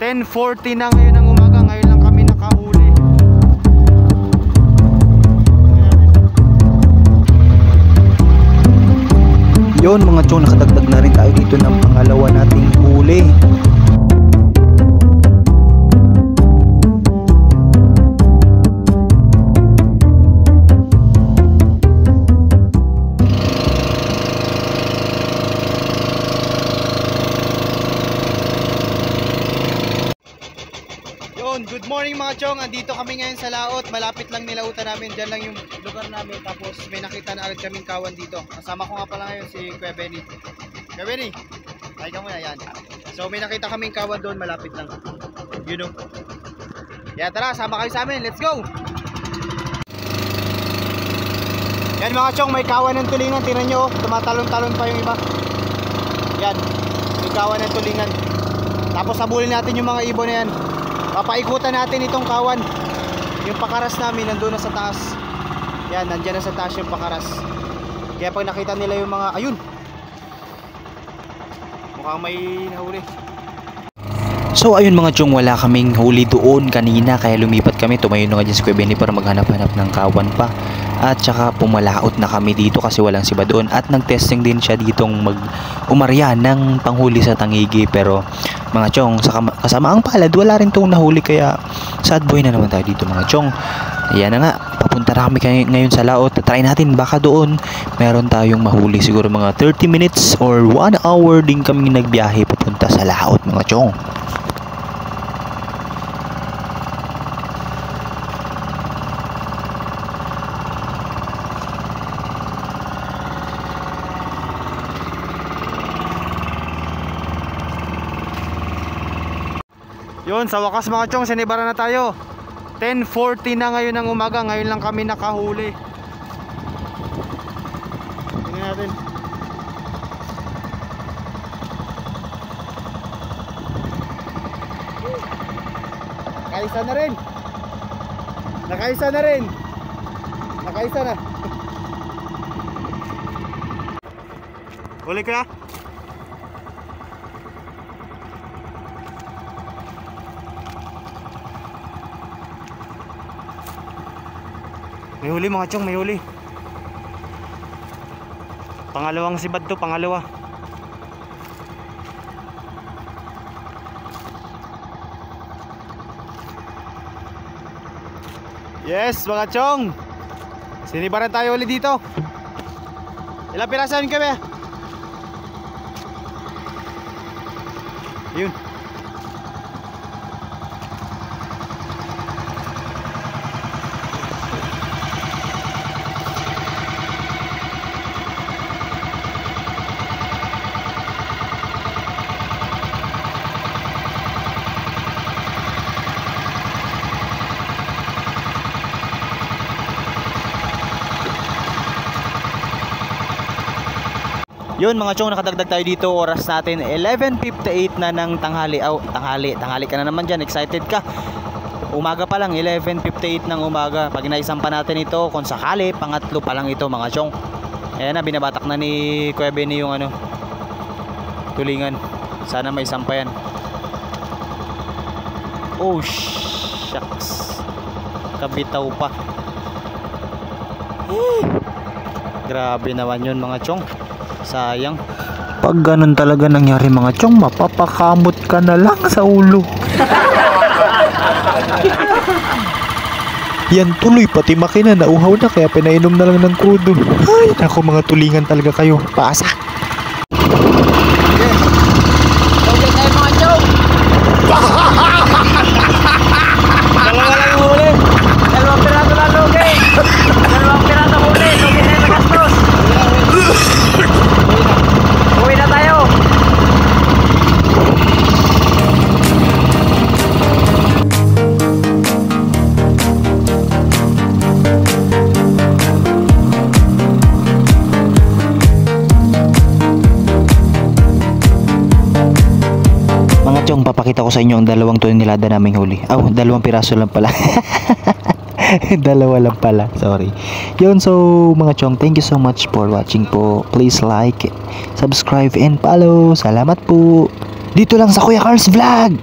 10:40 na ngayon ng umaga. Ngayon lang kami nakahuli. Yun mga chong, nakadagdag na rin tayo dito ng pangalawa nating huli. Good morning mga chong, andito kami ngayon sa laot. Malapit lang nilautan namin, dyan lang yung lugar namin. Tapos may nakita na agad kaming kawan dito. Kasama ko nga pala ngayon si Kuya Benny. Kuya Benny, ay ka muna, yan. So may nakita kaming kawan doon, malapit lang. You know. Yan, tara, sama kayo sa amin, let's go. Yan mga chong, may kawan ng tulingan. Tingnan nyo, tumatalon-talon pa yung iba. Yan, may kawan ng tulingan. Tapos sabulin natin yung mga ibon na yan. Papaikutan natin itong kawan. Yung pakaras namin nandoon na sa taas. Yan, nandiyan na sa taas yung pakaras. Kaya pag nakita nila yung mga, ayun, mukhang may nahuli. So ayun mga chong, wala kaming huli doon kanina, kaya lumipat kami. Tumayo na nga dyan si Kuya Benny para maghanap-hanap ng kawan pa. At saka pumalaot na kami dito kasi walang siba doon. At nag-testing din siya ditong umarya ng panghuli sa tangigi. Pero mga chong, sa kasamaang palad, wala rin itong nahuli. Kaya sad boy na naman tayo dito mga chong. Ayan na nga, papunta na kami ngayon sa laot. Try natin, baka doon meron tayong mahuli. Siguro mga 30 minutes or 1 hour din kami nagbiyahe papunta sa laot mga chong. Yun, sa wakas mga chong, sinibara na tayo. 10:40 na ngayon ng umaga. Ngayon lang kami nakahuli. Tingnan natin. Nakaisa na rin. Nakaisa na rin. Nakaisa na. Huli ka? May huli mga chong, may huli. Pangalawang sibad to, pangalawa. Yes mga chong, sinibaran tayo ulit dito. Ilang piraso yun kami? Yun. Yun mga chong, nakadagdag tayo dito. Oras natin 11:58 na ng tanghali. Tanghali ka na naman dyan, excited ka. Umaga pa lang, 11:58 ng umaga. Pag naisampa natin ito, kung sakali, pangatlo pa lang ito mga chong. Ayan na, binabatak na ni Kuya Benny yung tulingan. Sana may sampa yan. Oh shucks, kabitaw pa. Grabe naman yun mga chong, sayang. Pag ganun talaga nangyari mga chong, mapapakamot ka na lang sa ulo. Yan tuloy, pati makina nauhaw na, kaya pinainom na lang ng crudo. Ay naku, mga tulingan talaga kayo. Paasa. Okay tayo mga chong. Dalawa lang yung huli. Dalawang piraso lang lugi. Dalawang piraso huli. Lugi na yung gastos. Uwi na tayo. Chong, papakita ko sa inyo ang dalawang tonelada naming huli. Dalawang piraso lang pala. Dalawa lang pala, sorry. Yun, so mga chong, thank you so much for watching po. Please like, subscribe and follow. Salamat po. Dito lang sa Kuya Carl's Vlog.